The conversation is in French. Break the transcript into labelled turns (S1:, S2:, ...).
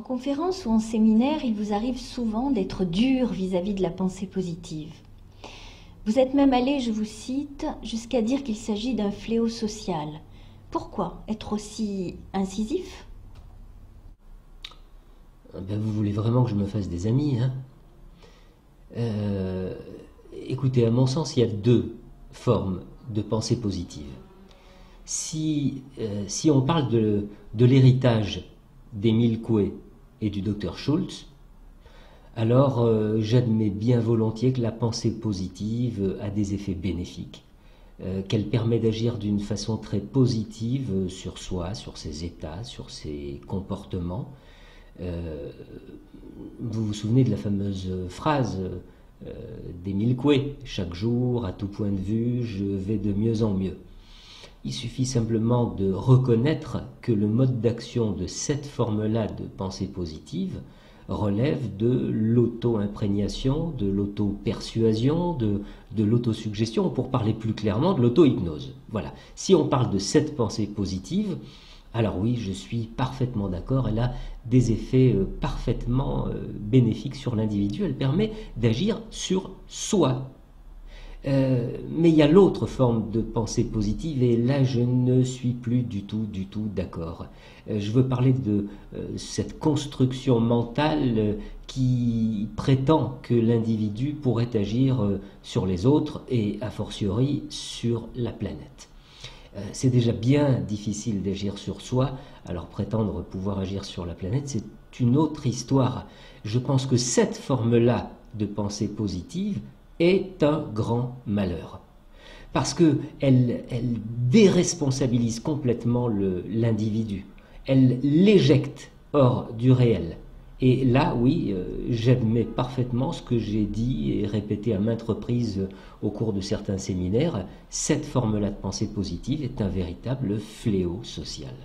S1: conférence ou en séminaire, il vous arrive souvent d'être dur vis-à-vis de la pensée positive. Vous êtes même allé, je vous cite, jusqu'à dire qu'il s'agit d'un fléau social. Pourquoi être aussi incisif?
S2: Vous voulez vraiment que je me fasse des amis, hein? Écoutez, à mon sens, il y a deux formes de pensée positive. Si on parle de l'héritage d'Émile Coué et du docteur Schultz, alors j'admets bien volontiers que la pensée positive a des effets bénéfiques, qu'elle permet d'agir d'une façon très positive sur soi, sur ses états, sur ses comportements. Vous vous souvenez de la fameuse phrase d'Émile Coué, « Chaque jour, à tout point de vue, je vais de mieux en mieux ». Il suffit simplement de reconnaître que le mode d'action de cette forme-là de pensée positive relève de l'auto-imprégnation, de l'auto-persuasion, de l'autosuggestion, pour parler plus clairement, de l'auto-hypnose. Voilà. Si on parle de cette pensée positive, alors oui, je suis parfaitement d'accord, elle a des effets parfaitement bénéfiques sur l'individu, elle permet d'agir sur soi. Mais il y a l'autre forme de pensée positive et là je ne suis plus du tout d'accord. Je veux parler de cette construction mentale qui prétend que l'individu pourrait agir sur les autres et a fortiori sur la planète. C'est déjà bien difficile d'agir sur soi, alors prétendre pouvoir agir sur la planète, c'est une autre histoire. Je pense que cette forme-là de pensée positive est un grand malheur. Parce qu'elle déresponsabilise complètement l'individu. Elle l'éjecte hors du réel. Et là, oui, j'admets parfaitement ce que j'ai dit et répété à maintes reprises au cours de certains séminaires. Cette forme-là de pensée positive est un véritable fléau social.